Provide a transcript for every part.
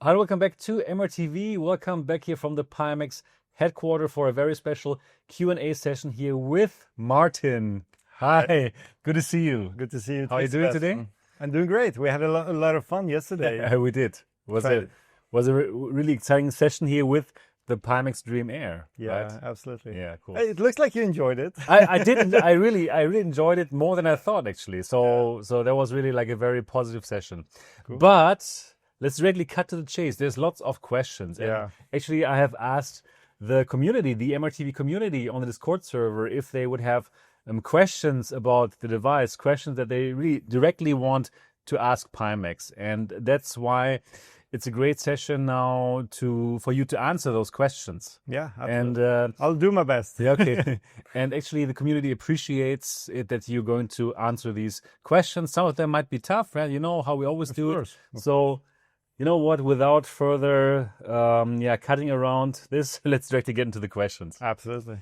Hi, welcome back to MRTV. Welcome back here from the Pimax headquarters for a very special Q&A session here with Martin. Hi, good to see you. Good to see you. How are you doing today? I'm doing great. We had a lot of fun yesterday. Yeah, we did. Was a really exciting session here with the Pimax Dream Air. Yeah, right? absolutely. Yeah, cool. It looks like you enjoyed it. I didn't. I really enjoyed it more than I thought actually. So that was really like a very positive session. Cool. But let's directly cut to the chase. There's lots of questions. Yeah. And actually, I have asked the community, the MRTV community on the Discord server, if they would have questions about the device, questions that they really directly want to ask Pimax. And that's why it's a great session now for you to answer those questions. Yeah, absolutely. And I'll do my best. yeah, okay. And actually, the community appreciates it that you're going to answer these questions. Some of them might be tough, right? You know how we always do it. So, you know what? Without further, cutting around this, let's directly get into the questions. Absolutely.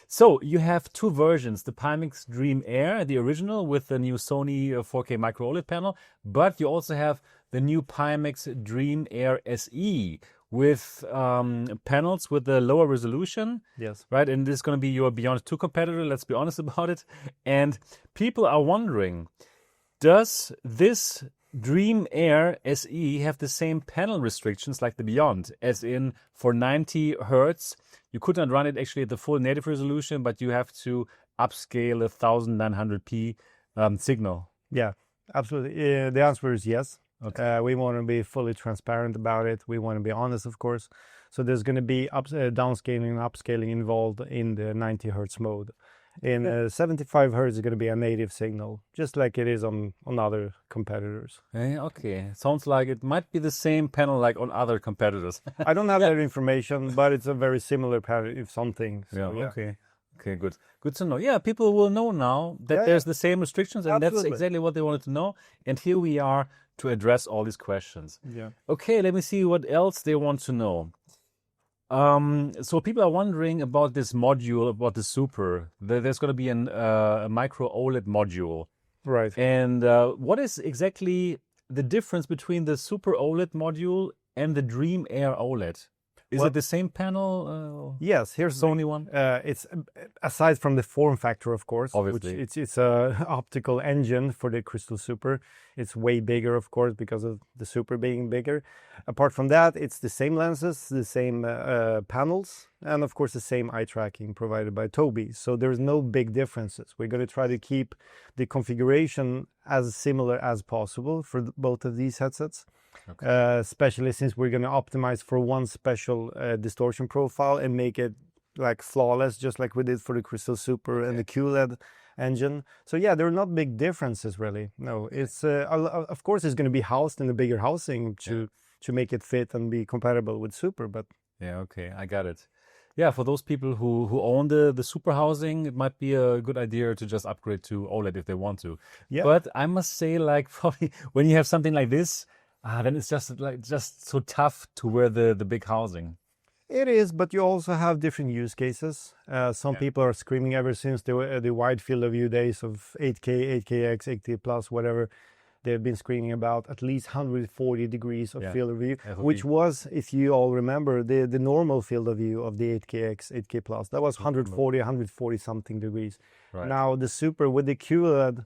So you have two versions, the Pimax Dream Air, the original with the new Sony 4K micro OLED panel, but you also have the new Pimax Dream Air SE with panels with the lower resolution. Yes. Right, and this is going to be your Beyond 2 competitor, let's be honest about it. And people are wondering, does this Dream Air SE have the same panel restrictions like the Beyond, as in for 90 Hertz, you could not run it actually at the full native resolution, but you have to upscale a 1900p signal? Yeah, absolutely. The answer is yes. Okay. We want to be fully transparent about it. We want to be honest, of course. So there's going to be downscaling and upscaling involved in the 90 Hertz mode. In 75 Hertz is going to be a native signal, just like it is on other competitors. Okay, sounds like it might be the same panel like on other competitors. I don't have that information, but it's a very similar pattern, if something. So, yeah, okay. Okay, good to know. Yeah, people will know now that there's the same restrictions, and Absolutely. That's exactly what they wanted to know. And here we are to address all these questions. Yeah. Okay, let me see what else they want to know. So people are wondering about this module, about the Super. There's going to be a micro OLED module. Right. And what is exactly the difference between the Super OLED module and the Dream Air OLED? Is it the same panel? Yes, here's Sony one. It's aside from the form factor, of course. Obviously, which it's a optical engine for the Crystal Super. It's way bigger, of course, because of the Super being bigger. Apart from that, it's the same lenses, the same panels, and of course the same eye tracking provided by Tobii. So there's no big differences. We're going to try to keep the configuration as similar as possible for both of these headsets. Okay. Especially since we're going to optimize for one special distortion profile and make it like flawless, just like we did for the Crystal Super and the QLED engine. So yeah, there are not big differences really. No, it's of course it's going to be housed in a bigger housing to make it fit and be compatible with Super. But yeah, okay, I got it. Yeah, for those people who own the Super housing, it might be a good idea to just upgrade to OLED if they want to. Yeah. But I must say, like, probably when you have something like this, then it's just so tough to wear the big housing. It is, but you also have different use cases. Some people are screaming ever since the wide field of view days of 8K, 8KX, 8K plus, whatever. They've been screaming about at least 140 degrees of field of view, which was, if you all remember, the normal field of view of the 8KX, 8K plus. That was 140 something degrees. Right. Now the Super with the QLED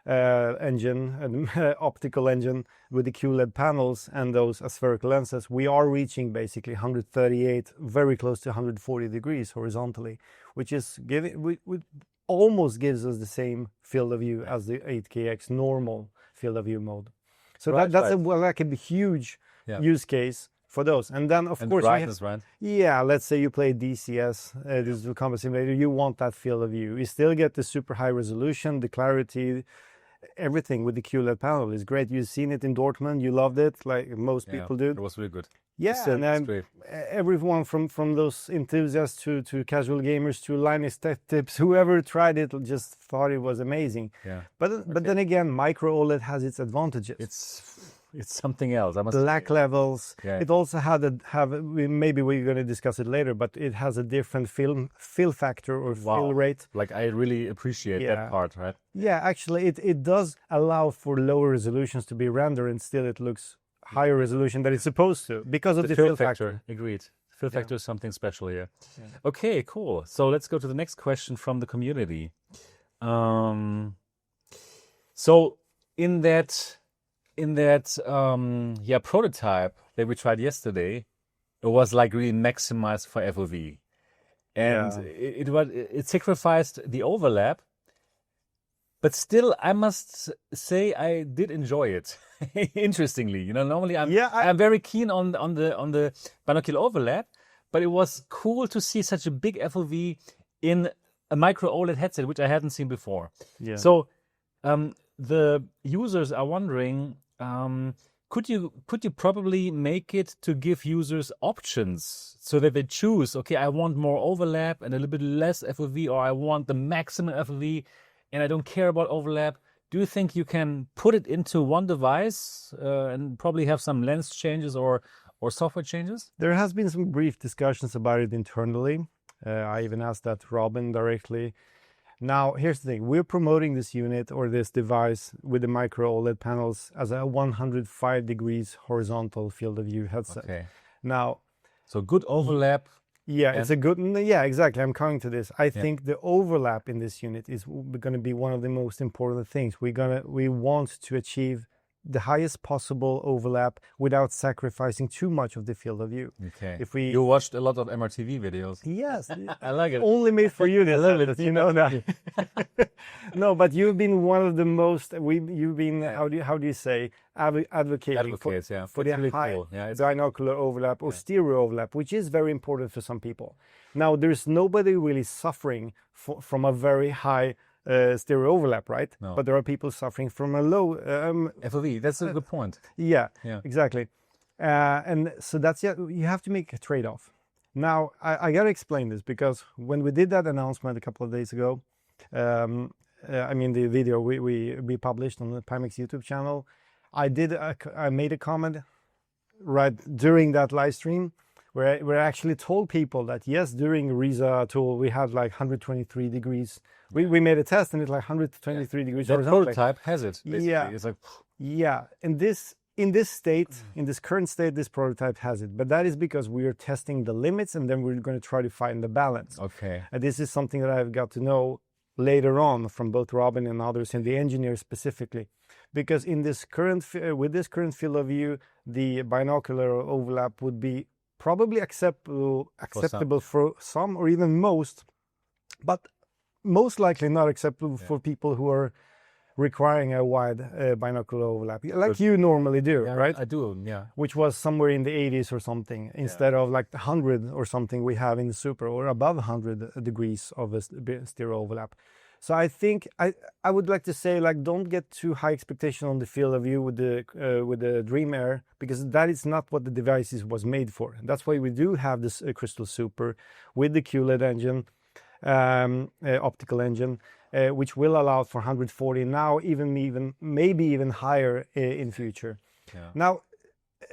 engine, an optical engine with the QLED panels and those aspherical lenses, we are reaching basically 138, very close to 140 degrees horizontally, which is almost gives us the same field of view as the 8KX normal field of view mode. So that's a huge use case for those. And then of course brightness, let's say you play DCS, digital combat simulator, you want that field of view. You still get the super high resolution, the clarity, everything with the QLED panel is great. You've seen it in Dortmund, you loved it like most people do. It was really good. Yeah, and everyone from those enthusiasts to casual gamers to Linus Tech Tips, whoever tried it just thought it was amazing. Yeah. But then again, micro OLED has its advantages. It's something else. I must black levels. Yeah. It also maybe we're going to discuss it later, but it has a different fill factor or fill rate. Like I really appreciate that part, right? Yeah, actually it does allow for lower resolutions to be rendered, and still it looks higher resolution than it's supposed to because of the fill factor. Agreed. Fill factor is something special here. Okay, cool. So let's go to the next question from the community. So in that prototype that we tried yesterday, it was like really maximized for FOV, and it sacrificed the overlap. But still, I must say I did enjoy it. Interestingly, normally I'm very keen on the binocular overlap, but it was cool to see such a big FOV in a micro OLED headset, which I hadn't seen before. Yeah. So the users are wondering, could you probably make it to give users options so that they choose, okay, I want more overlap and a little bit less FOV, or I want the maximum FOV and I don't care about overlap? Do you think you can put it into one device and probably have some lens changes or software changes? There has been some brief discussions about it internally. I even asked that Robin directly. Now, here's the thing. We're promoting this unit or this device with the micro OLED panels as a 105 degrees horizontal field of view headset. Okay. Now, so good overlap. Yeah, it's a good, yeah, exactly. I'm coming to this. I think the overlap in this unit is going to be one of the most important things. We want to achieve the highest possible overlap without sacrificing too much of the field of view. Okay. You watched a lot of MRTV videos. Yes. I like it. Only made for you. I love it. You know that. No, but you've been one of the most, you've been, how do you say, advocating for the really high binocular overlap or stereo overlap, which is very important for some people. Now, there's nobody really suffering from a very high stereo overlap, right? No. But there are people suffering from a low FOV. That's a good point. Yeah, exactly. And so you have to make a trade-off. Now, I got to explain this because when we did that announcement a couple of days ago, the video we published on the Pimax YouTube channel, I made a comment right during that live stream where I actually told people that yes, during Riza tool we had like 123 degrees. We made a test and it's like 123 degrees. That prototype has it. Basically. Yeah, it's like in this current state, this prototype has it. But that is because we are testing the limits and then we're going to try to find the balance. Okay. And this is something that I've got to know later on from both Robin and others and the engineers specifically, because with this current field of view, the binocular overlap would be probably acceptable for some or even most, but most likely not acceptable for people who are requiring a wide binocular overlap, like you normally do, right? I do, yeah. Which was somewhere in the 80s or something, instead of like 100 or something we have in the Super, or above 100 degrees of a stereo overlap. So I think I would like to say, like, don't get too high expectation on the field of view with the Dream Air, because that is not what the device was made for. That's why we do have this Crystal Super with the QLED engine, optical engine, which will allow for 140 now, maybe even higher in future. Yeah. Now,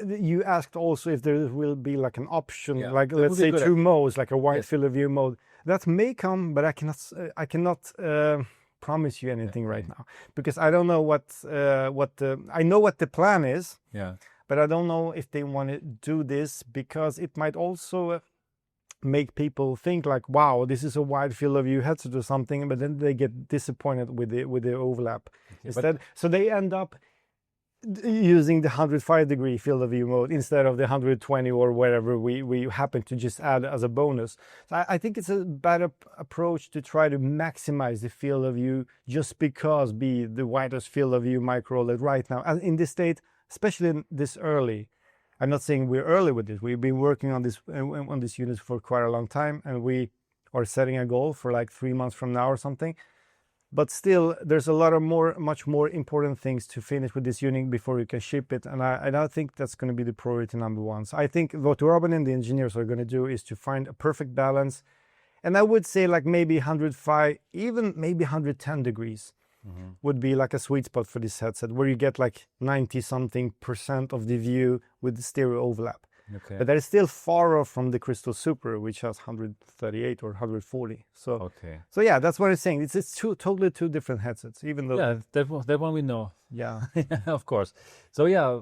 you asked also if there will be like an option, like let's say two modes, like a wide field of view mode. That may come, but I cannot promise you anything right now, because I don't know I know what the plan is. Yeah. But I don't know if they want to do this, because it might also make people think like, wow, this is a wide field of view headset or something, but then they get disappointed with the overlap instead. So they end up using the 105 degree field of view mode instead of the 120 or whatever we happen to just add as a bonus. So I think it's a better approach to try to maximize the field of view, just because be the widest field of view micro OLED right now. And in this state, especially this early, I'm not saying we're early with this. We've been working on this unit for quite a long time, and we are setting a goal for like 3 months from now or something. But still, there's a lot of much more important things to finish with this unit before you can ship it. And I don't think that's going to be the priority number one. So I think what Robin and the engineers are going to do is to find a perfect balance. And I would say like maybe 105, even maybe 110 degrees. would be like a sweet spot for this headset, where you get like 90-something% of the view with the stereo overlap. Okay. But that is still far off from the Crystal Super, which has 138 or 140. So yeah, that's what I'm saying. It's totally two different headsets, even though... Yeah, that one we know. Yeah. Of course. So yeah,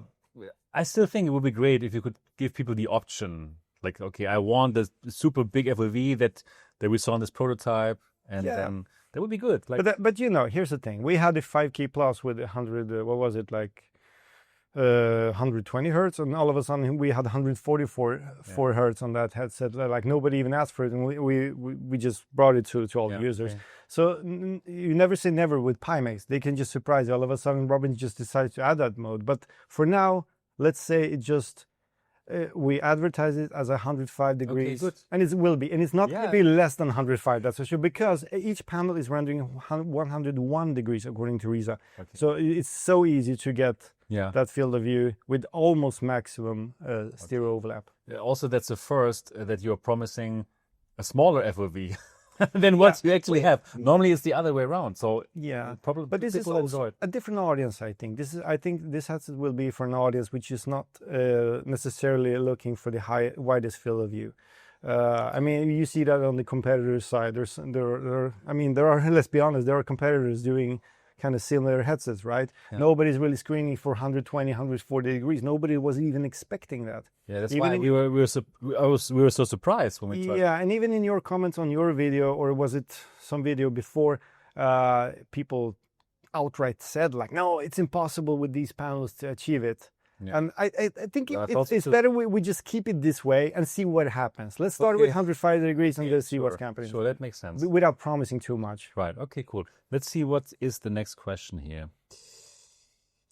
I still think it would be great if you could give people the option. Like, okay, I want the super big FOV that we saw in this prototype, and then that would be good. Like, but you know, here's the thing. We had a 5K plus with 100, what was it, like 120 hertz, and all of a sudden we had 144 hertz on that headset. Like nobody even asked for it, and we just brought it to all the users. Okay. So you never say never with Pimax. They can just surprise you. All of a sudden Robin just decides to add that mode. But for now, let's say it just we advertise it as 105 degrees, and it will be, and it's not going to be less than 105, that's for sure, because each panel is rendering 101 degrees according to Risa. So it's so easy to get that field of view with almost maximum stereo overlap. Also, that's the first that you're promising a smaller FOV than what you actually have. Normally it's the other way around. So probably, but this is also a different audience. I think this headset will be for an audience which is not necessarily looking for the widest field of view. I mean, you see that on the competitor side. There are let's be honest, there are competitors doing kind of similar headsets, right? Nobody's really screening for 120, 140 degrees. Nobody was even expecting that. Yeah, that's why we were so surprised when we tried. Yeah, and even in your comments on your video, or was it some video before, people outright said like, no, it's impossible with these panels to achieve it. And I think it's better we just keep it this way and see what happens. Let's start with 105 degrees and just see what's happening. Sure, that makes sense. Without promising too much. Right, okay, cool. Let's see what is the next question here.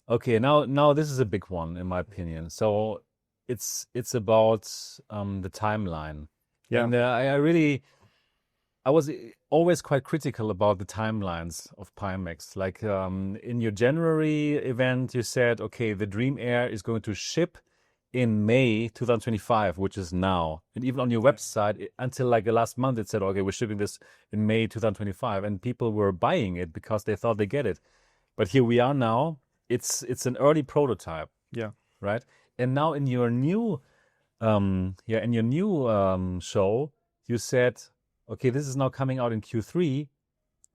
Okay, now this is a big one in my opinion. So it's about the timeline. Yeah. And I was always quite critical about the timelines of Pimax. Like in your January event, you said, okay, the Dream Air is going to ship in May 2025, which is now. And even on your website, until like the last month, it said, okay, we're shipping this in May 2025. And people were buying it because they thought they get it. But here we are now. It's an early prototype. Yeah. Right? And now in your new show, you said, okay, this is now coming out in Q3,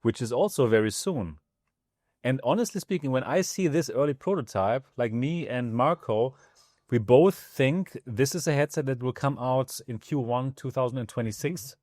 which is also very soon. And honestly speaking, when I see this early prototype, like me and Marco, we both think this is a headset that will come out in Q1 2026.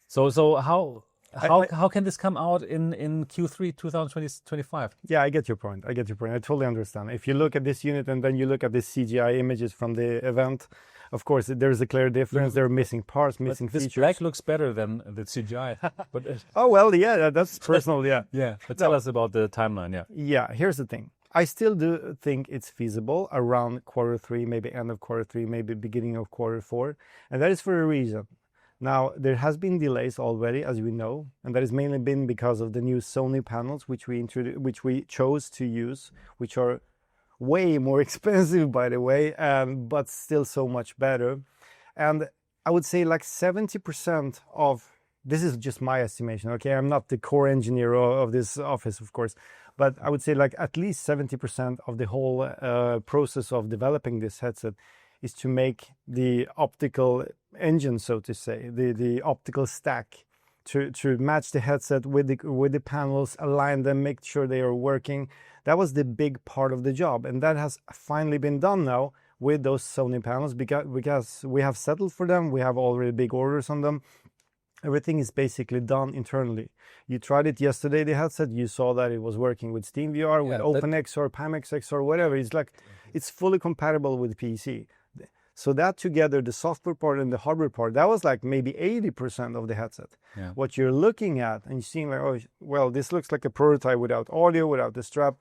So how can this come out in Q3 2025? Yeah, I get your point. I totally understand. If you look at this unit and then you look at the CGI images from the event, of course, there's a clear difference. There are missing parts, missing features. This black looks better than the CGI. But oh, well, yeah, that's personal, yeah. Yeah, but tell us about the timeline, yeah. Yeah, here's the thing. I still do think it's feasible around Q3, maybe end of Q3, maybe beginning of Q4. And that is for a reason. Now, there has been delays already, as we know, and that has mainly been because of the new Sony panels, which we chose to use, which are way more expensive, by the way, but still so much better. And I would say like 70% of, this is just my estimation, okay? I'm not the core engineer of this office, of course, but I would say like at least 70% of the whole process of developing this headset is to make the optical engine, so to say, the optical stack, to match the headset with the panels, align them, make sure they are working. That was the big part of the job, and that has finally been done now with those Sony panels because we have settled for them. We have already big orders on them. Everything is basically done internally. You tried it yesterday, the headset. You saw that it was working with SteamVR, with OpenXR, Pimax XR, whatever. It's like it's fully compatible with PC. So that together, the software part and the hardware part, that was like maybe 80% of the headset. Yeah. What you're looking at and you're seeing like, oh, well, this looks like a prototype without audio, without the strap.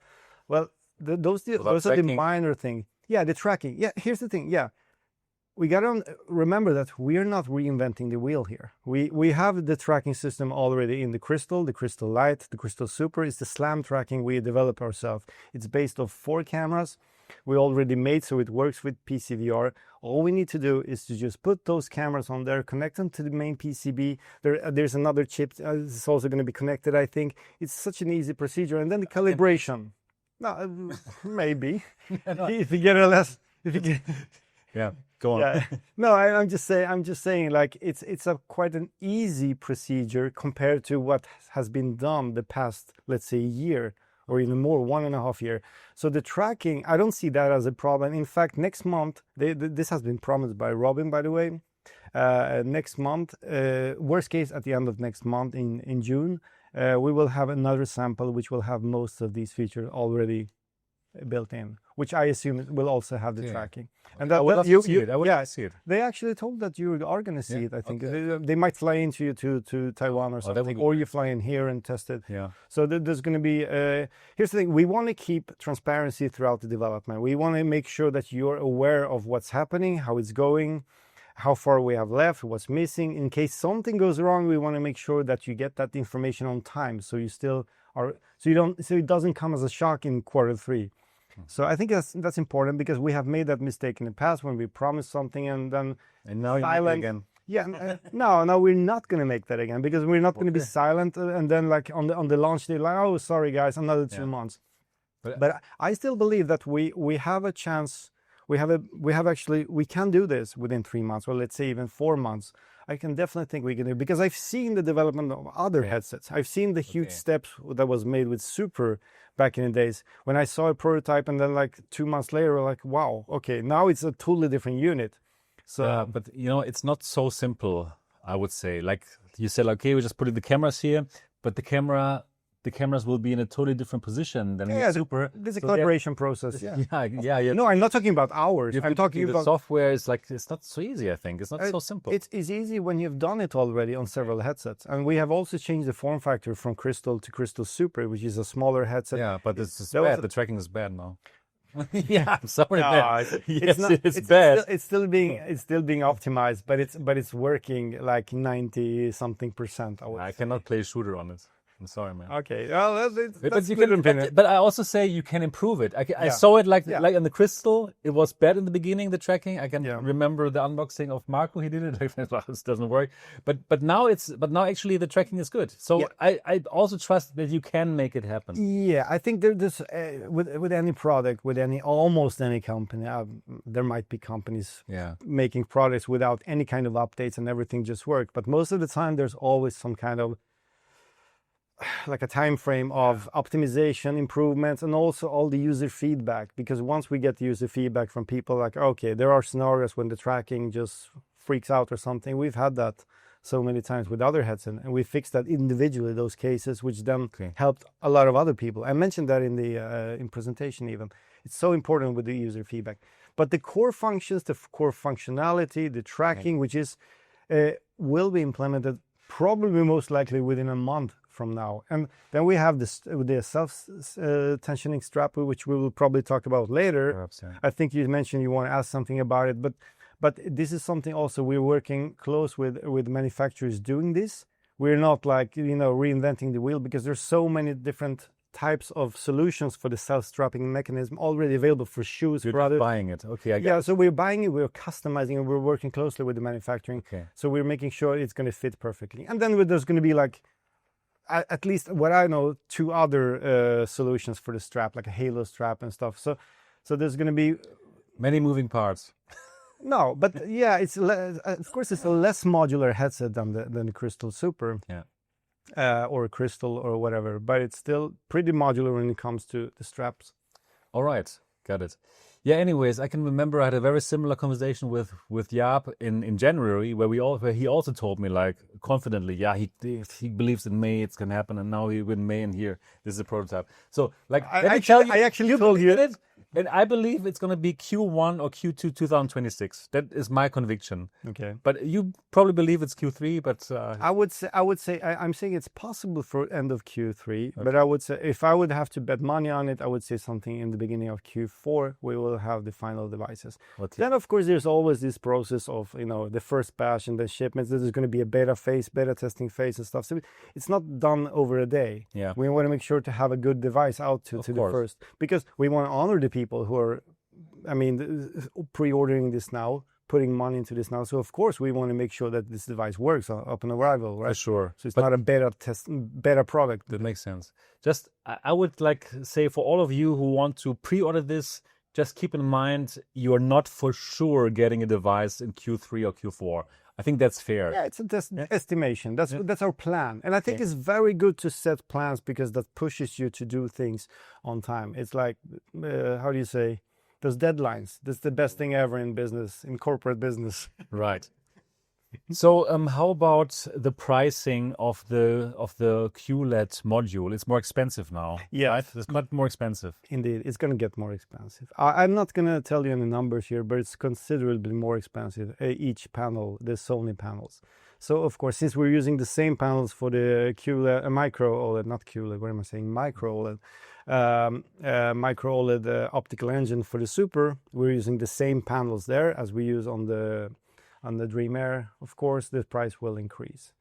Well, those are the minor things. Yeah, the tracking. Yeah, here's the thing. Yeah, we got to remember that we are not reinventing the wheel here. We have the tracking system already in the Crystal Lite, the Crystal Super. It's the SLAM tracking we developed ourselves. It's based on 4 cameras. we already made so it works with PCVR. All we need to do is to just put those cameras on there, connect them to the main PCB. There's another chip that's also going to be connected, I think. It's such an easy procedure. And then the calibration. No, maybe. If you get a less... If you get, yeah, go on. Yeah. No, I'm just saying, like it's a quite an easy procedure compared to what has been done the past, let's say, year or even more, 1.5 years. So the tracking, I don't see that as a problem. In fact, next month, this has been promised by Robin, by the way. Next month, worst case at the end of next month in June, we will have another sample which will have most of these features already built in, which I assume will also have the tracking. And that, I would love to see it. I would love to see it. They actually told that you are going to see it. I think they might fly into you to Taiwan or something, or you fly in here and test it. Yeah. So there's going to be. Here's the thing: we want to keep transparency throughout the development. We want to make sure that you're aware of what's happening, how it's going, how far we have left, what's missing. In case something goes wrong, we want to make sure that you get that information on time, so you still are, so it doesn't come as a shock in Q3. So I think that's important, because we have made that mistake in the past when we promised something and then now you make it again. Yeah, no, we're not going to make that again, because we're not going to be silent and then like on the launch day, like, oh, sorry guys, another 2 months. But I still believe that we have a chance. We can do this within 3 months, or let's say even 4 months. I can definitely think we can do, because I've seen the development of other headsets. I've seen the huge steps that was made with Super back in the days. When I saw a prototype and then like 2 months later, like, wow, okay, now it's a totally different unit. So, but you know, it's not so simple, I would say. Like you said, okay, we're just putting the cameras here, but the cameras will be in a totally different position than the Super. There's a collaboration process. Yeah. No, I'm not talking about hours. I'm talking about the software. Is like, it's not so easy. I think it's not so simple. It's easy when you've done it already on several headsets, and we have also changed the form factor from Crystal to Crystal Super, which is a smaller headset. Yeah, but it's bad. The tracking is bad now. Yeah, I'm sorry. No, it's bad. It's still being optimized, but it's working like 90-something%. I cannot play a shooter on it. I'm sorry, man. Okay, well, but I also say you can improve it. I saw it like on the Crystal. It was bad in the beginning, the tracking. I can remember the unboxing of Marco. He did it. This doesn't work. But now actually the tracking is good. So I also trust that you can make it happen. Yeah, I think there's with any product, with almost any company, there might be companies making products without any kind of updates and everything just works. But most of the time, there's always some kind of like a time frame of optimization, improvements, and also all the user feedback. Because once we get the user feedback from people, like, okay, there are scenarios when the tracking just freaks out or something. We've had that so many times with other headsets, and we fixed that individually, those cases, which then helped a lot of other people. I mentioned that in the in presentation even. It's so important with the user feedback. But the core functions, the core functionality, the tracking, which is will be implemented probably most likely within a month from now. And then we have the self-tensioning strap, which we will probably talk about later. Perhaps, I think you mentioned you want to ask something about it, but this is something also we're working close with manufacturers doing this. We're not like, reinventing the wheel, because there's so many different types of solutions for the self-strapping mechanism already available for shoes. You're just buying it. Okay, I guess. So we're buying it, we're customizing it, we're working closely with the manufacturing. Okay. So we're making sure it's going to fit perfectly. And then there's going to be like, at least what I know, 2 other solutions for the strap, like a halo strap and stuff. So there's going to be many moving parts. No, but yeah, of course it's a less modular headset than the Crystal Super. Yeah. Or Crystal or whatever, but it's still pretty modular when it comes to the straps. All right, got it. Yeah. Anyways, I can remember I had a very similar conversation with Jaap in January, where he also told me, like, confidently, he believes in May it's gonna happen, and now we're in May, and here this is a prototype. So like, I actually told you it. And I believe it's going to be Q1 or Q2 2026. That is my conviction. Okay. But you probably believe it's Q3, but... I would say I'm saying it's possible for end of Q3, but I would say if I would have to bet money on it, I would say something in the beginning of Q4, we will have the final devices. Then, of course, there's always this process of, the first batch and the shipments. There's going to be a beta testing phase and stuff. So it's not done over a day. Yeah. We want to make sure to have a good device out to the first, because we want to honor the people who are pre-ordering this now, putting money into this now. So of course we want to make sure that this device works upon arrival, right? For sure. So it's not a beta product. That makes sense. Just I would like say for all of you who want to pre-order this, just keep in mind you are not for sure getting a device in Q3 or Q4. I think that's fair. Yeah, it's an estimation. That's our plan. And I think it's very good to set plans because that pushes you to do things on time. It's like, how do you say, those deadlines. That's the best thing ever in business, in corporate business. Right. So how about the pricing of the QLED module? It's more expensive now. Yeah, right? It's much more expensive. Indeed, it's going to get more expensive. I'm not going to tell you any numbers here, but it's considerably more expensive each panel, the Sony panels. So of course, since we're using the same panels for the QLED, micro OLED, not QLED. What am I saying? Micro OLED, micro OLED optical engine for the Super. We're using the same panels there as we use on the Dream Air. Of course, the price will increase.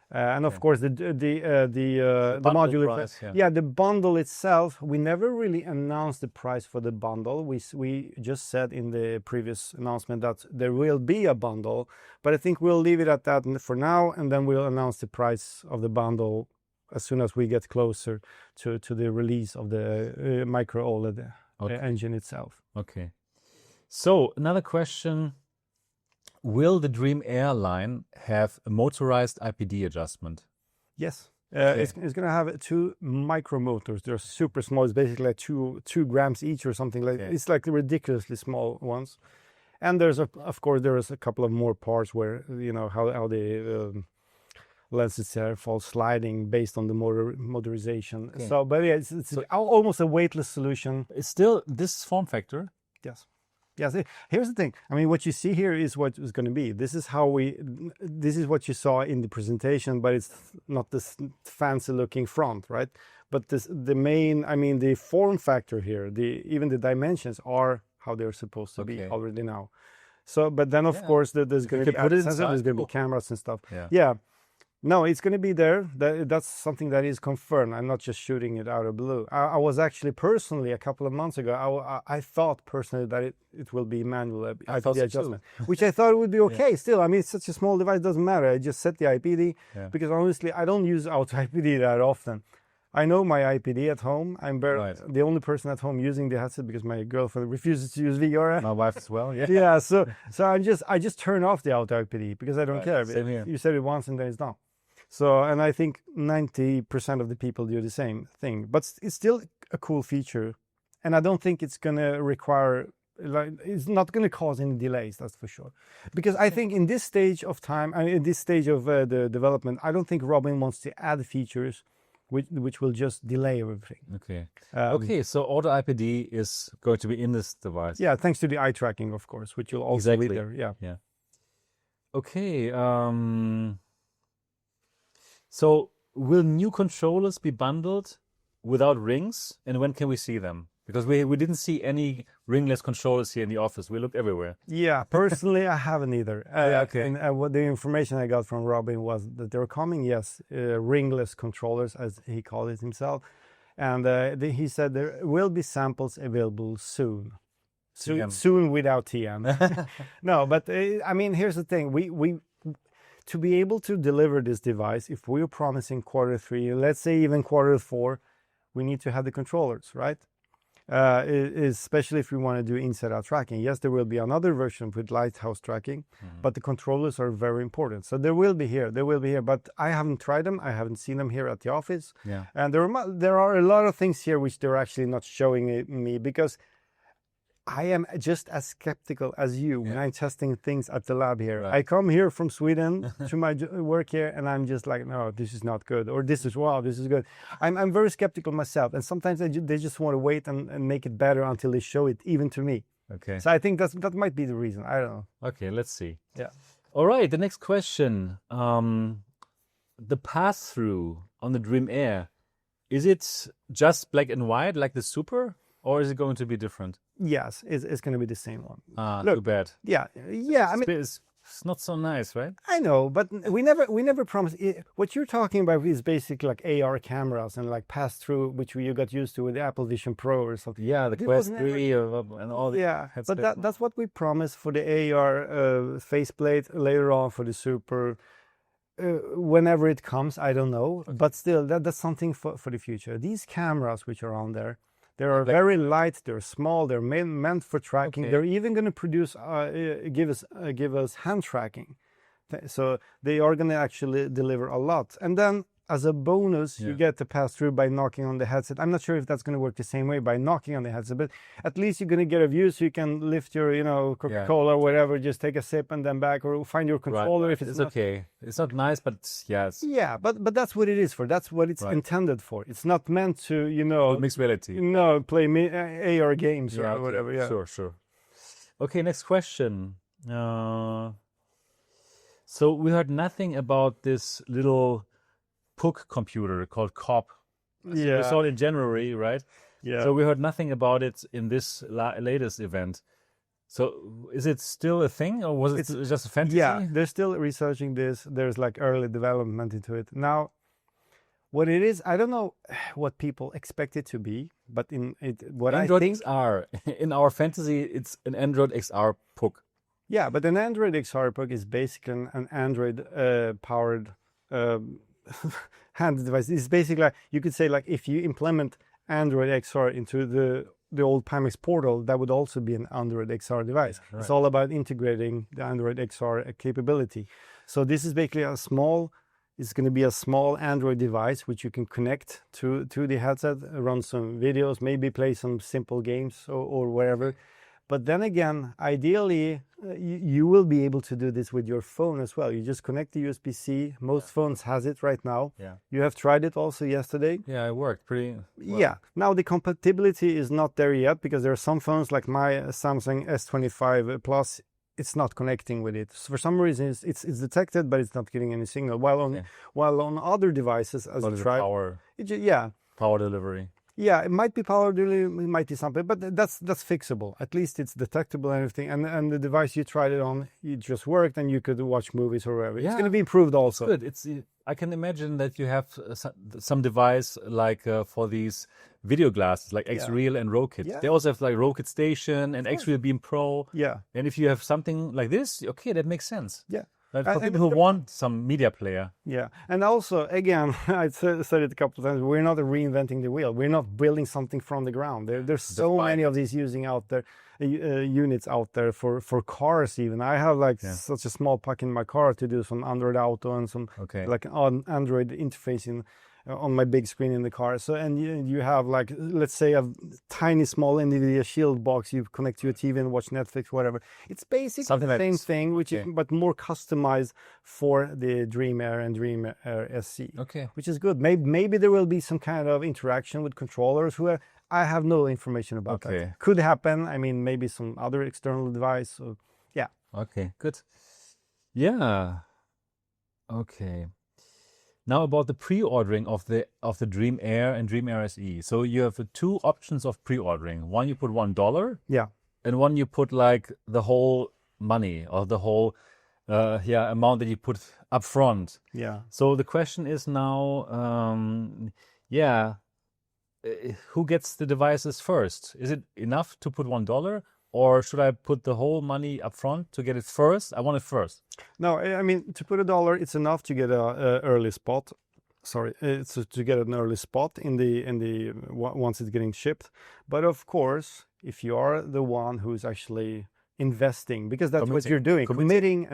And of course, the module price, the bundle itself, we never really announced the price for the bundle. We just said in the previous announcement that there will be a bundle, but I think we'll leave it at that for now, and then we'll announce the price of the bundle as soon as we get closer to the release of the micro OLED engine itself. Okay. So another question. Will the Dream Air line have a motorized IPD adjustment? Yes. It's going to have 2 micro motors. They're super small. It's basically like 2 grams each or something like that. It's like ridiculously small ones. And there's of course there is a couple of more parts where how the lenses there fall sliding based on the motorization. Okay. So, but yeah, it's almost a weightless solution. It's still this form factor. Yes. Yes. Here's the thing. I mean, what you see here is what it's going to be. This is what you saw in the presentation, but it's not this fancy looking front, right? But the form factor here, even the dimensions are how they're supposed to be already now. So, but then of course there's going to be sensors, there's going to be cameras and stuff. Yeah. No, it's going to be there. That's something that is confirmed. I'm not just shooting it out of blue. I was actually personally a couple of months ago. I thought personally that it will be manual IPD adjustment, which I thought would be okay. Still, I mean, it's such a small device, doesn't matter. I just set the IPD because honestly, I don't use auto IPD that often. I know my IPD at home. I'm the only person at home using the headset because my girlfriend refuses to use VR. My wife as well. Yeah. Yeah. So I just turn off the auto IPD because I don't care. Same here. You said it once and then it's done. So, and I think 90% of the people do the same thing, but it's still a cool feature. And I don't think it's going to require, it's not going to cause any delays, that's for sure. Because I think in this stage of time, in this stage of the development, I don't think Robin wants to add features which will just delay everything. Okay. Okay, so auto IPD is going to be in this device. Yeah, thanks to the eye tracking, of course, which will also be there. Yeah. Okay. So will new controllers be bundled without rings, and when can we see them? Because we didn't see any ringless controllers here in the office. We looked everywhere. Yeah, personally, I haven't either. Okay. And what the information I got from Robin was that they were coming, ringless controllers, as he called it himself. And he said there will be samples available soon. Soon without TM. No, but I mean, here's the thing. We to be able to deliver this device, if we're promising Q3, let's say even Q4, we need to have the controllers, right? Especially if we want to do inside-out tracking. Yes, there will be another version with lighthouse tracking, but the controllers are very important. So they will be here, but I haven't tried them. I haven't seen them here at the office. Yeah. And there are a lot of things here which they're actually not showing me because I am just as skeptical as you when I'm testing things at the lab here. Right. I come here from Sweden to my work here, and I'm just like, no, this is not good, or this is good. I'm very skeptical myself, and sometimes they just want to wait and make it better until they show it even to me. Okay. So I think that might be the reason. I don't know. Okay, let's see. Yeah. All right. The next question: the pass-through on the Dream Air, is it just black and white like the Super, or is it going to be different? Yes, it's going to be the same one. Look, too bad. Yeah. I mean, it's It's not so nice, right? I know, but we never promised. What you're talking about is basically like AR cameras and like pass through, which you got used to with the Apple Vision Pro or something. Yeah, the Quest 3 and all the Yeah, headsets. but that's what we promised for the AR faceplate later on for the Super. Whenever it comes, I don't know, but still, that's something for the future. These cameras which are on there, they are very light, they're small, they're meant for tracking. Okay. They're even going to produce, give us hand tracking. So they are going to actually deliver a lot. And then as a bonus, you get to pass through by knocking on the headset. I'm not sure if that's going to work the same way by knocking on the headset, but at least you're going to get a view so you can lift your, Coca-Cola or whatever, just take a sip and then back, or find your controller if it's okay. It's not nice, but yes. Yeah, but that's what it is for. That's what it's intended for. It's not meant to, mixed reality. Play AR games or whatever. Yeah. Sure. Okay, next question. So we heard nothing about this little PUC computer called COP. Yeah. We saw it in January, right? Yeah. So we heard nothing about it in this latest event. So is it still a thing, or was it just a fantasy? Yeah, they're still researching this. There's like early development into it. Now, what it is, I don't know what people expect it to be, but Android XR. In our fantasy, it's an Android XR PUC. Yeah, but an Android XR PUC is basically an Android powered hand device. It's basically like, you could say, like, if you implement Android XR into the old Pimax portal, that would also be an Android XR device. Yeah, right. It's all about integrating the Android XR capability. So this is basically it's going to be a small Android device which you can connect to the headset, run some videos, maybe play some simple games or wherever. But then again, ideally, you will be able to do this with your phone as well. You just connect the USB-C. Most phones has it right now. Yeah. You have tried it also yesterday. Yeah, it worked pretty well. Yeah. Now the compatibility is not there yet because there are some phones like my Samsung S25 Plus. It's not connecting with it. So for some reason, it's detected, but it's not getting any signal. While on other devices, as you try, power delivery. Yeah, it might be power delivery, it might be something, but that's fixable. At least it's detectable and everything. And the device you tried it on, it just worked, and you could watch movies or whatever. Yeah. It's going to be improved also. It's good. I can imagine that you have some device like for these video glasses, like X-Real and Rokit. Yeah. They also have like Rokit Station and X-Real Beam Pro. Yeah. And if you have something like this, okay, that makes sense. Yeah. For people who want some media player. Yeah. And also, again, I said it a couple of times, we're not reinventing the wheel. We're not building something from the ground. There's so many of these units out there for cars even. I have such a small pack in my car to do some Android Auto and some like Android interfacing on my big screen in the car. So, and you have like, let's say a tiny small NVIDIA Shield box you connect to your TV and watch Netflix, whatever. It's basically the same thing, but more customized for the Dream Air and Dream Air SC. Okay. Which is good. Maybe there will be some kind of interaction with controllers I have no information about that. Could happen. I mean, maybe some other external device. So, yeah. Okay, good. Yeah. Okay. Now about the pre-ordering of the Dream Air and Dream Air SE. So you have two options of pre-ordering. One, you put $1. Yeah. And one, you put like the whole money or the whole amount that you put up front. Yeah. So the question is now, who gets the devices first? Is it enough to put $1? Or should I put the whole money up front to get it first? I want it first. No, I mean, to put $1, it's enough to get an early spot. It's to get an early spot in the once it's getting shipped. But of course, if you are the one who's actually investing, because that's what you're doing, committing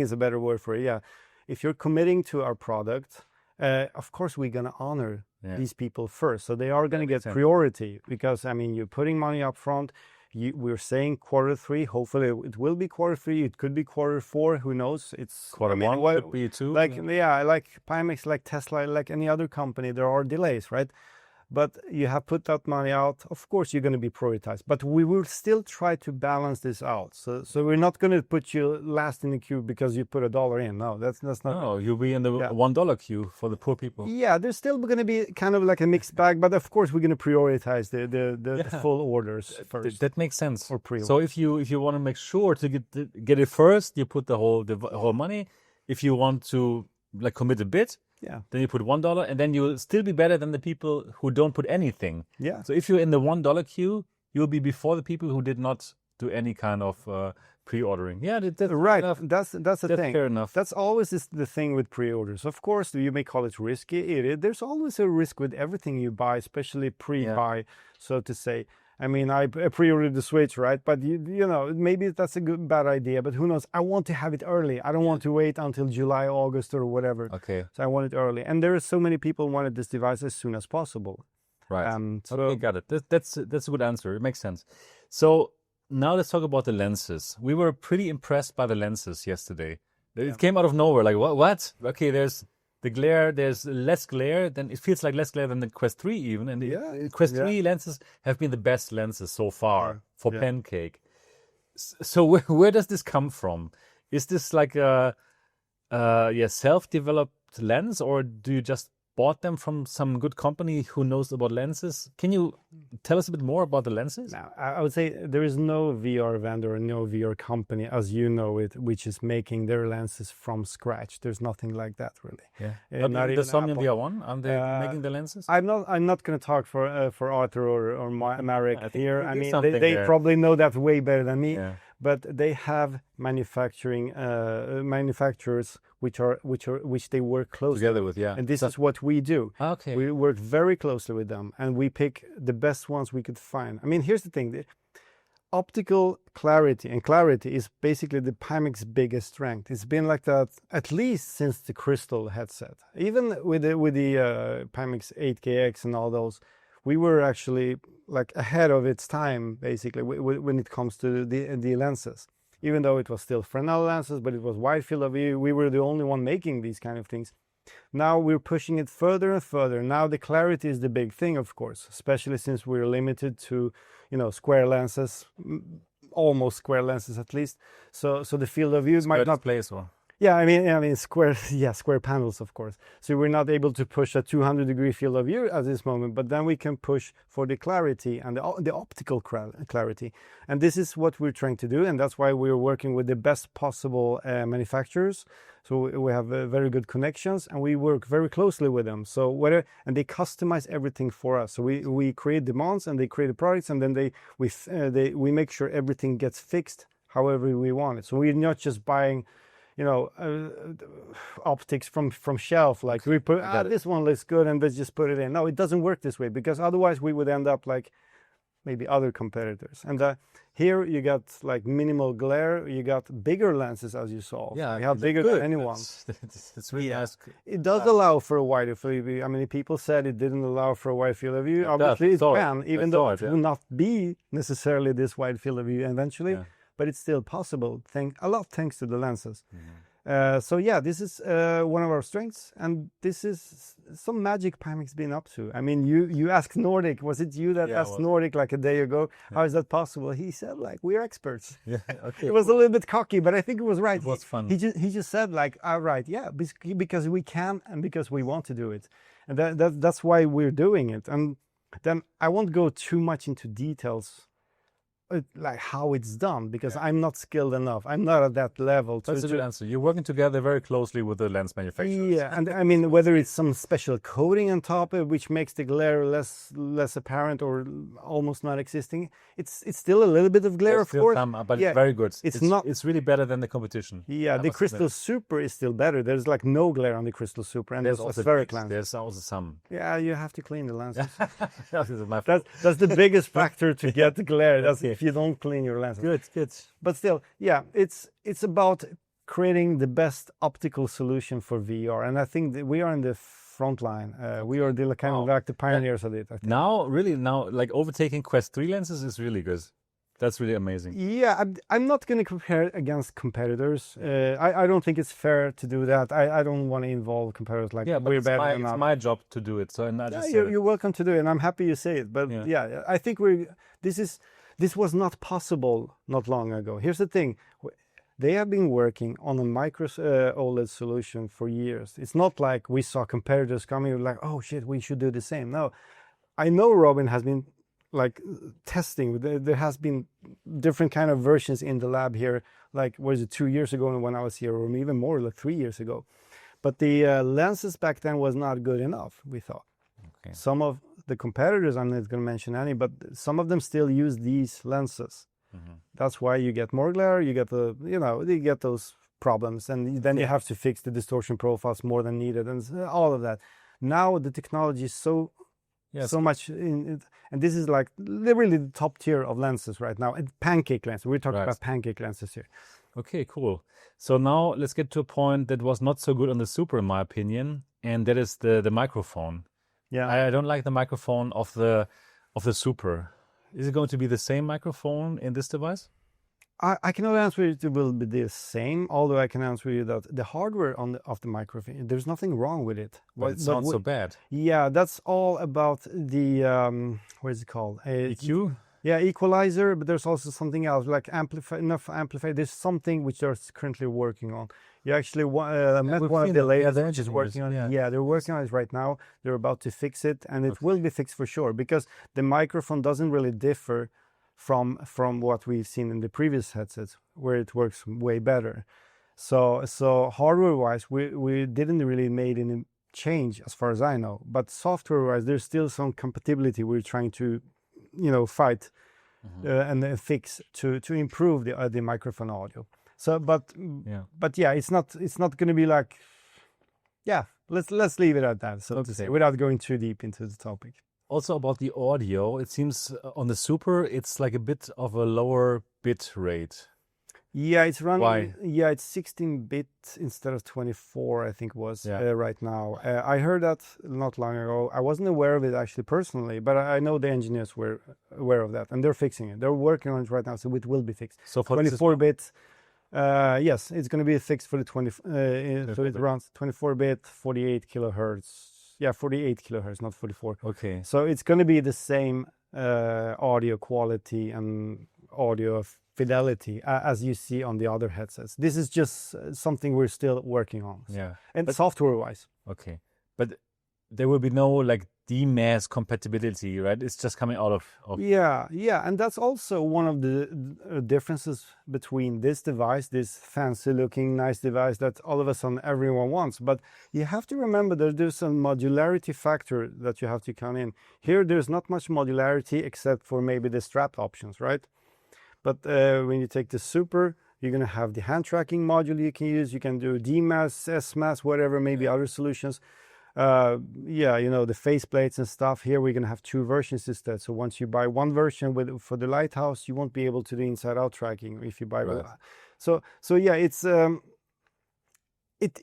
is a better word for it. Yeah, if you're committing to our product, of course we're gonna honor these people first. So they are gonna get priority because I mean, you're putting money up front. We're saying Q3. Hopefully, it will be Q3. It could be Q4. Who knows? It's Q1 could be too. Like Pimax, like Tesla, like any other company, there are delays, right? but you have put that money out. Of course, you're going to be prioritized, but we will still try to balance this out. So we're not going to put you last in the queue because you put $1 in. No, that's not. No, you'll be in the $1 queue for the poor people. Yeah, there's still going to be kind of like a mixed bag, but of course we're going to prioritize the full orders first. That makes sense. Or pre-order. So if you want to make sure to get it first, you put the whole money. If you want to like commit a bit, then you put $1, and then you'll still be better than the people who don't put anything. Yeah. So if you're in the $1 queue, you'll be before the people who did not do any kind of pre-ordering. Yeah, that's right. Enough. That's the thing. Fair enough. That's always the thing with pre-orders. Of course, you may call it risky. There's always a risk with everything you buy, especially pre-buy, so to say. I mean, I pre-ordered the Switch, right? But you know, maybe that's a bad idea. But who knows? I want to have it early. I don't want to wait until July, August, or whatever. Okay. So I want it early. And there are so many people wanted this device as soon as possible. Right. Okay, got it. That's a good answer. It makes sense. So now let's talk about the lenses. We were pretty impressed by the lenses yesterday. It came out of nowhere. Like what? Okay, there's the glare, there's less glare, then it feels like less glare than the Quest 3 even. And the Quest 3 lenses have been the best lenses so far for Pancake. So where does this come from? Is this like a self-developed lens, or do you just bought them from some good company who knows about lenses? Can you tell us a bit more about the lenses? Now, I would say there is no VR vendor or no VR company, as you know it, which is making their lenses from scratch. There's nothing like that, really. Yeah. But the Sony VR1, aren't they making the lenses? I'm not going to talk for Arthur or Marek here. I mean, they there. probably know that way better than me. Yeah. But they have manufacturers which they work closely together with, and this is what we do. Okay. We work very closely with them, and we pick the best ones we could find. I mean, here's the thing: the optical clarity, and clarity is basically the Pimax biggest strength. It's been like that at least since the Crystal headset. Even with the Pimax 8KX and all those, we were actually like ahead of its time, basically, when it comes to the lenses. Even though it was still Fresnel lenses, but it was wide field of view, we were the only one making these kind of things. Now we're pushing it further and further. Now the clarity is the big thing, of course, especially since we're limited to, square lenses, almost square lenses at least. So the field of view might not place or. Yeah, I mean square panels, of course. So we're not able to push a 200-degree field of view at this moment, but then we can push for the clarity and the optical clarity. And this is what we're trying to do, and that's why we're working with the best possible manufacturers. So we have very good connections, and we work very closely with them. So and they customize everything for us. So we create demands, and they create the products, and then we make sure everything gets fixed however we want it. So we're not just buying optics from shelf, like we put this one looks good and let's just put it in. No, it doesn't work this way, because otherwise we would end up like maybe other competitors. And here you got like minimal glare, you got bigger lenses, as you saw. Yeah, you have bigger than anyone. That's really nice. It does allow for a wider field of view. I mean, people said it didn't allow for a wide field of view. Obviously it can, even though it will not be necessarily this wide field of view eventually. Yeah. But it's still possible, a lot thanks to the lenses. Mm-hmm. So yeah, this is one of our strengths, and this is some magic Pimax been up to. I mean, you asked Nordic, was it you that asked Nordic like a day ago? How is that possible? He said like, we're experts. Yeah, okay. It was a little bit cocky, but I think it was right. It was fun. He just said like, all right, yeah, because we can and because we want to do it. And that's why we're doing it. And then I won't go too much into details like how it's done, because I'm not skilled enough. I'm not at that level. That's a good answer. You're working together very closely with the lens manufacturers. Yeah, and I mean, whether it's some special coating on top of which makes the glare less apparent or almost not existing, it's still a little bit of glare, of course. But it's very good. It's really better than the competition. Yeah, the Crystal Super is still better. There's like no glare on the Crystal Super, and there's also very clean. There's also some. Yeah, you have to clean the lenses. That's the biggest factor to get the glare. That's if you don't clean your lenses. Good. But still, yeah, it's about creating the best optical solution for VR, and I think that we are in the front line. We are like the pioneers of it. I think. Now, like overtaking Quest 3 lenses is really good. That's really amazing. Yeah, I'm not going to compare against competitors. I don't think it's fair to do that. I don't want to involve competitors like Yeah, but we're better than it's others. my job to do it. So, and I Yeah, just said it. you're welcome to do it, and I'm happy you say it. But yeah, I think this was not possible not long ago. Here's the thing. They have been working on a micro OLED solution for years. It's not like we saw competitors coming like, oh shit, we should do the same. No, I know Robin has been like testing. There has been different kind of versions in the lab here. Like, was it 2 years ago when I was here, or even more, like 3 years ago? But the lenses back then was not good enough, we thought. Okay. Some of the competitors, I'm not going to mention any, but some of them still use these lenses. That's why you get more glare, you get you get those problems, and then you have to fix the distortion profiles more than needed, and all of that. Now the technology is so much in it, and this is like really the top tier of lenses right now. And pancake lenses, we're talking about pancake lenses here. Okay, cool. So now let's get to a point that was not so good on the Super, in my opinion, and that is the microphone. Yeah, I don't like the microphone of the Super. Is it going to be the same microphone in this device? I cannot answer it will be the same, although I can answer you that the hardware of the microphone, there's nothing wrong with it. But it sounds so bad. Yeah, that's all about the what is it called? EQ? Yeah, equalizer, but there's also something else like amplify. There's something which they're currently working on. You actually met one of the ladies which is working on it. Yeah, they're working on it right now. They're about to fix it, and it will be fixed for sure, because the microphone doesn't really differ from what we've seen in the previous headsets, where it works way better. So hardware-wise, we didn't really made any change as far as I know, but software-wise, there's still some compatibility we're trying to fight and fix to improve the microphone audio. So but yeah, it's not going to be like, yeah, let's leave it at that, so to say, without going too deep into the topic. Also about the audio, it seems on the Super it's like a bit of a lower bit rate. Yeah, it's running. Why? Yeah, it's 16-bit instead of 24, I think was right now. I heard that not long ago. I wasn't aware of it actually personally, but I know the engineers were aware of that, and they're fixing it. They're working on it right now, so it will be fixed. So for 24-bit, yes, it's going to be fixed for the 20. So it runs 24-bit, 48 kilohertz. Yeah, 48 kilohertz, not 44. Okay. So it's going to be the same audio quality and audio fidelity as you see on the other headsets. This is just something we're still working on. Yeah. And software-wise. Okay. But there will be no like DMAS compatibility, right? It's just coming out of... Yeah. And that's also one of the differences between this device, this fancy-looking, nice device that all of a sudden everyone wants. But you have to remember that there's a modularity factor that you have to count in. Here, there's not much modularity except for maybe the strap options, right? But when you take the Super, you're going to have the hand tracking module you can use. You can do DMAS, SMAS, whatever, maybe other solutions. The faceplates and stuff. Here we're going to have 2 versions instead. So once you buy one version for the Lighthouse, you won't be able to do inside-out tracking if you buy. Right. So yeah, it's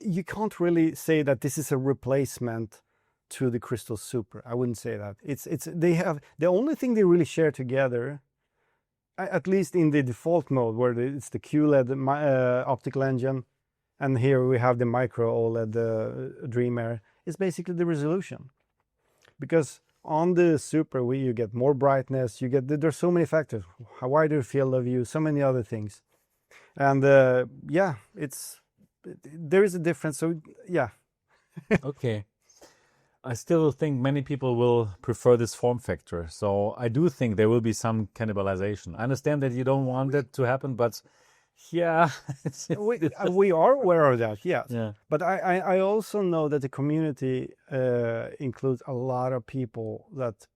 you can't really say that this is a replacement to the Crystal Super. I wouldn't say that. They have the only thing they really share together, at least in the default mode, where it's the QLED optical engine, and here we have the micro OLED Dream Air, is basically the resolution. Because on the Super, you get more brightness, there's so many factors, a wider field of view, so many other things. And there is a difference, so yeah. Okay. I still think many people will prefer this form factor. So I do think there will be some cannibalization. I understand that you don't want that to happen, but yeah. we are aware of that, yes. Yeah. But I also know that the community includes a lot of people that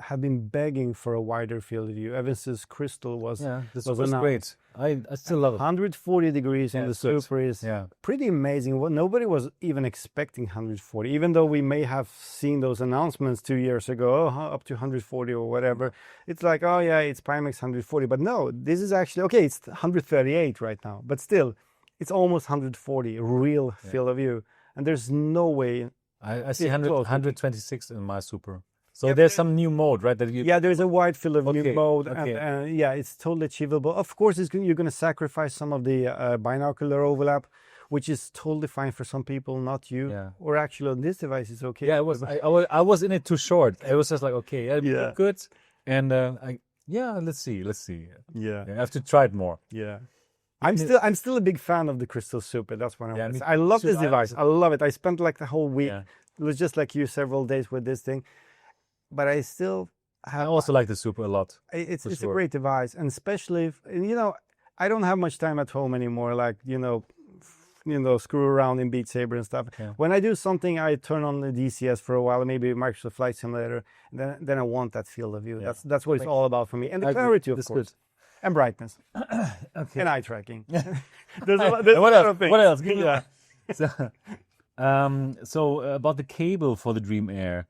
have been begging for a wider field of view ever since Crystal was this was great. I still love it. 140 degrees on the Super is pretty amazing. Nobody was even expecting 140, even though we may have seen those announcements 2 years ago, up to 140 or whatever. It's like, oh yeah, it's Pimax 140, but no, this is actually okay. It's 138 right now, but still, it's almost 140 real field of view, and there's no way. I see 126 in my Super. So there's some new mode, right? That you Yeah, there's a wide field of view Okay, mode, okay. and yeah, it's totally achievable. Of course, you're going to sacrifice some of the binocular overlap, which is totally fine for some people, not you. Yeah. Or actually, on this device, it's okay. Yeah, it was. I was in it too short. I was just like, okay, yeah, Yeah. good. And let's see. Yeah, I have to try it more. yeah. I'm still a big fan of the Crystal Super. That's what I Yeah, want to me say. I love too. this device. I love it. I spent like the whole week. Yeah. It was just like you, several days with this thing. But I still I have. also like the Super a lot. It's for a sure. great device, and especially if, and, I don't have much time at home anymore. Like screw around in Beat Saber and stuff. Yeah. When I do something, I turn on the DCS for a while, maybe Microsoft Flight Simulator. And then I want that field of view. Yeah. That's what it's all about for me, and the I agree. clarity, of That's course, good. and brightness, Okay. and eye tracking. There's a what lot else? of things. What else? Give me- Yeah. So about the cable for the Dream Air,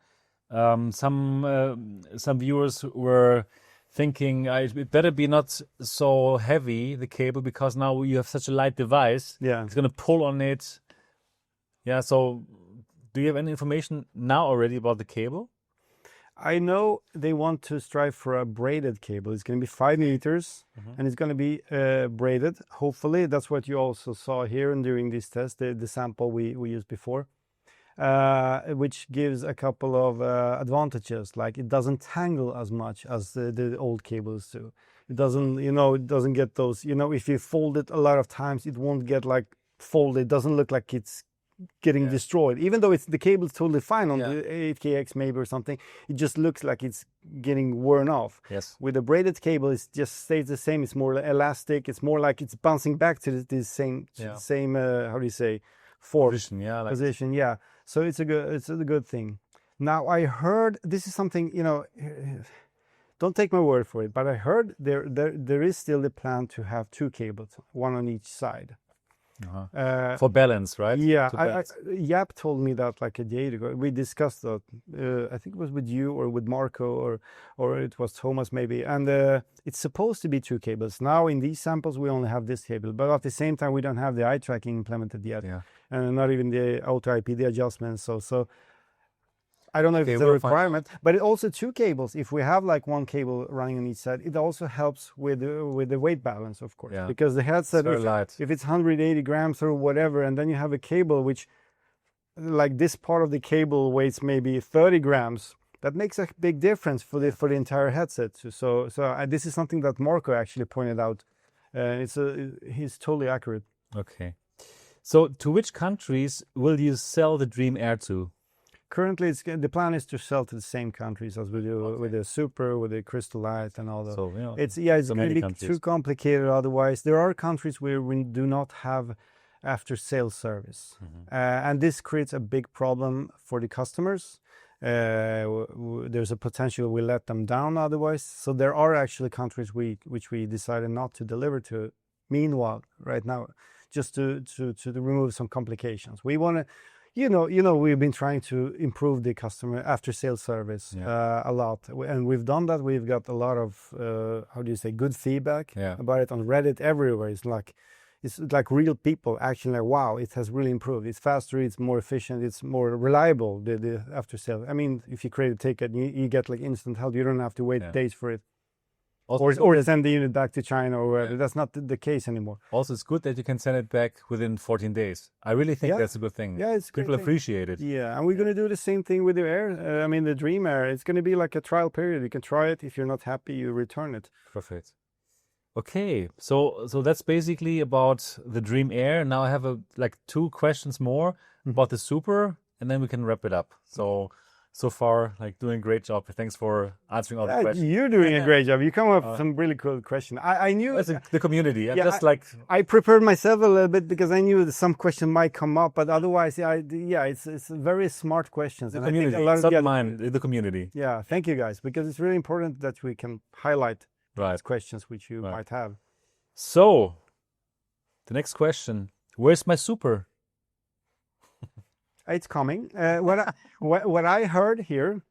some viewers were thinking it better be not so heavy, the cable, because now you have such a light device. Yeah. It's gonna pull on it. Yeah. So, do you have any information now already about the cable? I know they want to strive for a braided cable. It's going to be 5 meters, and it's going to be braided. Hopefully, that's what you also saw here and during this test, the sample we used before, which gives a couple of advantages. Like it doesn't tangle as much as the old cables do. It doesn't, it doesn't get those. If you fold it a lot of times, it won't get like folded. It doesn't look like it's getting destroyed, even though the cable's totally fine on the 8KX maybe or something. It just looks like it's getting worn off. Yes. With a braided cable, it just stays the same. It's more elastic. It's more like it's bouncing back to the same how do you say, Position, yeah. Position, yeah. So it's a good thing. Now I heard, this is something, don't take my word for it, but I heard there is still the plan to have 2 cables, one on each side. For balance, right? Yeah, To balance. Yap told me that like a day ago. We discussed that. I think it was with you or with Marco or it was Thomas maybe. And it's supposed to be 2 cables. Now in these samples we only have this cable, but at the same time we don't have the eye tracking implemented yet, and not even the auto IP, the adjustments. So I don't know if it's a requirement, but it also 2 cables. If we have like 1 cable running on each side, it also helps with the weight balance, of course, because the headset, if it's 180 grams or whatever, and then you have a cable which, like this part of the cable weighs maybe 30 grams, that makes a big difference for the entire headset. So this is something that Marco actually pointed out. He's totally accurate. Okay. So to which countries will you sell the Dream Air to? Currently, the plan is to sell to the same countries as we do with the Super, with the Crystal Light, and all that. So, it's going to be too complicated otherwise. There are countries where we do not have after-sales service, and this creates a big problem for the customers. There's a potential we let them down otherwise. So there are actually countries which we decided not to deliver to. Meanwhile, right now, just to remove some complications, we want to. We've been trying to improve the customer after-sales service a lot, and we've done that. We've got a lot of good feedback about it on Reddit everywhere. It's like real people actually like, wow, it has really improved. It's faster, it's more efficient, it's more reliable. The after-sales. I mean, if you create a ticket, you get like instant help. You don't have to wait days for it. Or send the unit back to China or wherever. That's not the case anymore. Also, it's good that you can send it back within 14 days. I really think that's a good thing. Yeah, it's people appreciate it. Yeah, and we're going to do the same thing with the Air. The Dream Air. It's going to be like a trial period. You can try it. If you're not happy, you return it. Perfect. Okay, so that's basically about the Dream Air. Now I have 2 questions more about the Super, and then we can wrap it up. So far, doing a great job. Thanks for answering all the questions. You're doing a great job. You come up with some really cool questions. I knew it's the community. I prepared myself a little bit because I knew that some question might come up, but otherwise, it's very smart questions. The community. It's not mine. The community. Yeah, thank you guys, because it's really important that we can highlight these questions which you might have. So, the next question: where's my Super? It's coming. What I heard here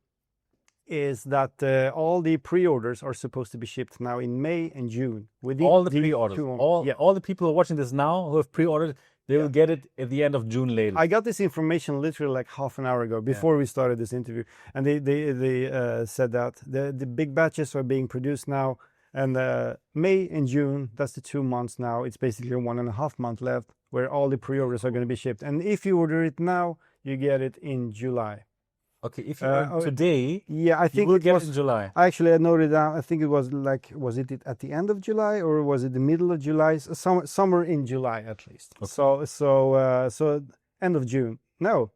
is that all the pre-orders are supposed to be shipped now in May and June. All the pre-orders. All the people who are watching this now who have pre-ordered, They will get it at the end of June latest. I got this information literally like half an hour ago before we started this interview, and they said that the big batches are being produced now, and May and June, that's the 2 months now. It's basically 1.5 months left where all the pre-orders are going to be shipped, and if you order it now, you get it in July. Okay, if you order today, I think you will it get was it in July. Actually, I noted down. I think it was it at the end of July or was it the middle of July? Somewhere in July at least. Okay. So end of June. No,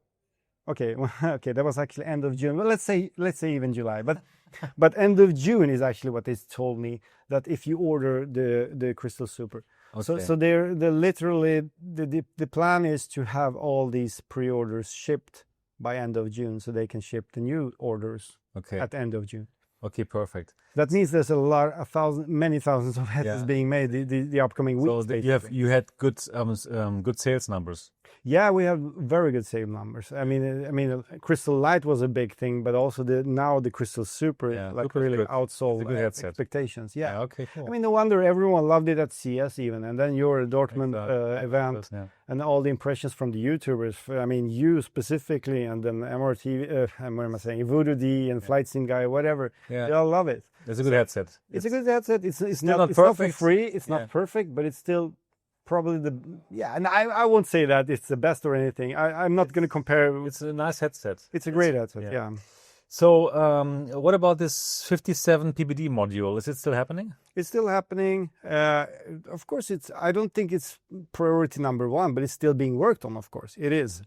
okay, okay, that was actually end of June. Well, let's say even July, but end of June is actually what they told me, that if you order the Crystal Super. Okay. So they're literally the plan is to have all these pre-orders shipped by end of June, so they can ship the new orders at the end of June. Okay, perfect. That means there's many thousands of headsets being made the upcoming weeks. So you had good sales numbers. Yeah, we have very good sales numbers. I mean, Crystal Light was a big thing, but also now the Crystal Super really outsold expectations. Yeah. Okay. Cool. I mean, no wonder everyone loved it at CS even, and then your Dortmund event, and all the impressions from the YouTubers. I mean, you specifically, and then MRTV. What am I saying? Voodoo D and Flight Sim Guy, whatever. Yeah. They all love it. It's a good headset. It's a good headset. It's not perfect. Not for free. It's not perfect, but it's still probably and I won't say that it's the best or anything. I'm not going to compare. It's a nice headset. It's a great headset. Yeah. So what about this 57 PBD module? Is it still happening? It's still happening. Of course, I don't think it's priority number one, but it's still being worked on. Of course, it is.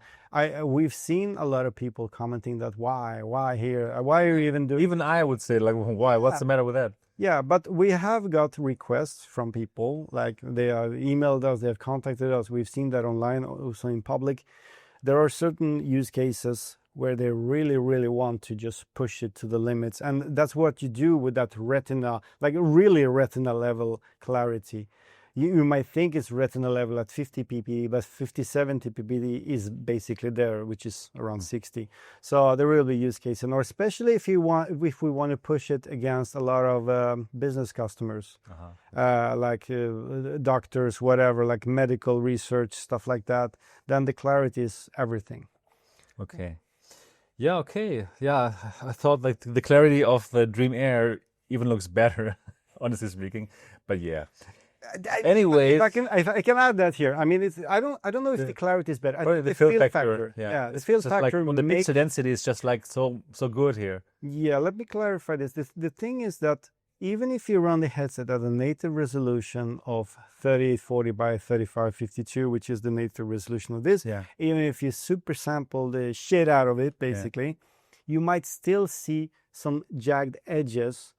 We've seen a lot of people commenting that why here? Why are you even doing? Even I would say like, why? What's the matter with that? Yeah, but we have got requests from people, like they have emailed us, they have contacted us. We've seen that online, also in public. There are certain use cases where they really, really want to just push it to the limits. And that's what you do with that retina, like really retina level clarity. You might think it's retina level at 50 pp, but 50-70 pp is basically there, which is around 60. So there will be use cases, or especially if we want to push it against a lot of business customers, like doctors, whatever, like medical research, stuff like that. Then the clarity is everything. Okay. Yeah. Okay. Yeah. I thought like the clarity of the Dream Air even looks better, honestly speaking. But yeah. Anyway, I can add that here. I mean, I don't know if the clarity is better. The field factor. Yeah, the field factor. Like, the pixel density is just like so good here. Yeah, let me clarify this. The thing is that even if you run the headset at a native resolution of 3840 by 3552, which is the native resolution of this, even if you super sample the shit out of it, basically, you might still see some jagged edges,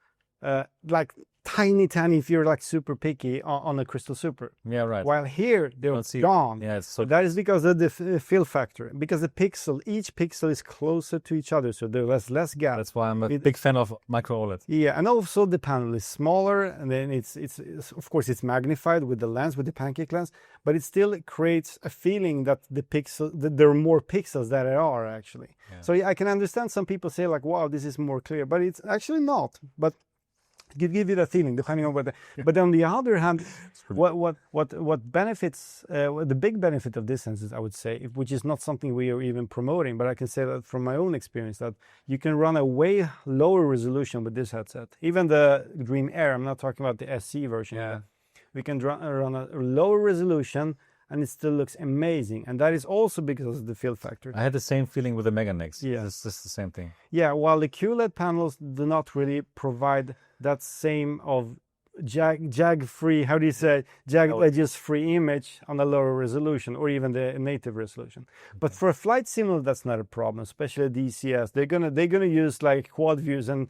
like tiny if you're like super picky on a Crystal Super. Yeah, right. While here they're gone. Yeah, so that is because of the fill factor. Because each pixel is closer to each other, so there's less gap. That's why I'm a big fan of micro OLED. Yeah, and also the panel is smaller, and then it's of course it's magnified with the lens, with the pancake lens, but it still creates a feeling that that there are more pixels than there are actually. Yeah. So I can understand some people say like, wow, this is more clear, but it's actually not. But give you that feeling, depending on what. But on the other hand, what benefits? The big benefit of this sensor, I would say, which is not something we are even promoting, but I can say that from my own experience, that you can run a way lower resolution with this headset. Even the Dream Air, I'm not talking about the SC version. Yeah, we can run a lower resolution, and it still looks amazing. And that is also because of the fill factor. I had the same feeling with the Mega Nex. Yeah, it's just the same thing. Yeah, while the QLED panels do not really provide that same of jag-free, how do you say, jagged edges free image on a lower resolution, or even the native resolution. But for a flight simulator, that's not a problem, especially DCS. They're gonna use like quad views and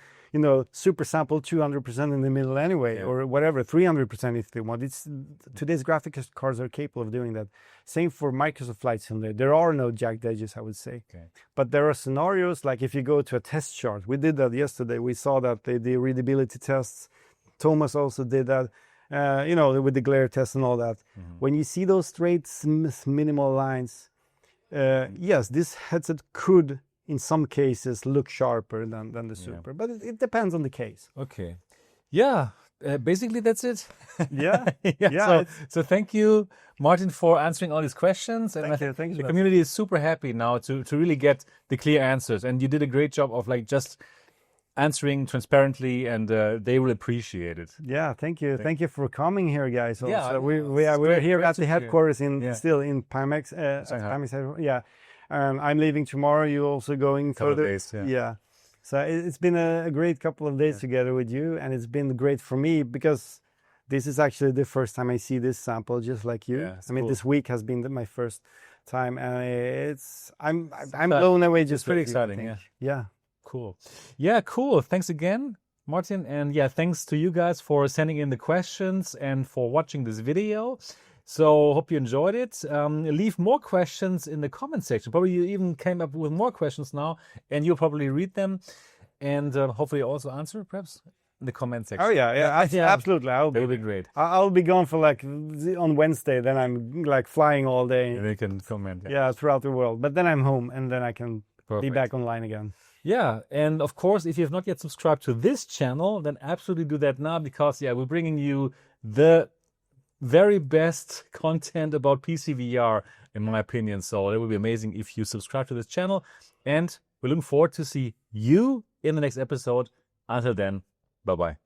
super sample 200% in the middle anyway, or whatever, 300% if they want. Today's graphics cards are capable of doing that. Same for Microsoft Flight Simulator. There are no jagged edges, I would say. Okay. But there are scenarios like if you go to a test chart. We did that yesterday. We saw that the readability tests. Thomas also did that, with the glare test and all that. Mm-hmm. When you see those straight, minimal lines, yes, this headset could, in some cases, look sharper than the Super. But it depends on the case. Okay. Yeah. basically that's it. Yeah. So thank you, Martin, for answering all these questions. And Thank you. The community is super happy now to really get the clear answers. And you did a great job of like just answering transparently, and they will appreciate it. Yeah, thank you. Thank you for coming here, guys. Also. Yeah, we're here great at the headquarters still in Pimax. Shanghai. Pimax, yeah. I'm leaving tomorrow. You also going Couple further? days, yeah. So it's been a great couple of days together with you, and it's been great for me because this is actually the first time I see this sample, just like you. Yeah, I mean, cool. this week has been my first time, and I'm blown away. Just It's pretty with you, I exciting. think. Yeah. Cool. Yeah, cool. Thanks again, Martin. And yeah, thanks to you guys for sending in the questions and for watching this video. So hope you enjoyed it. Leave more questions in the comment section. Probably you even came up with more questions now, and you'll probably read them and hopefully also answer perhaps in the comment section. Oh yeah, absolutely. That would be great. I'll be gone for like on Wednesday. Then I'm like flying all day. And they can comment. Yeah, throughout the world. But then I'm home, and then I can be back online again. Yeah, and of course, if you have not yet subscribed to this channel, then absolutely do that now because we're bringing you the very best content about PCVR, in my opinion. So it would be amazing if you subscribe to this channel, and we're looking forward to see you in the next episode. Until then, bye-bye.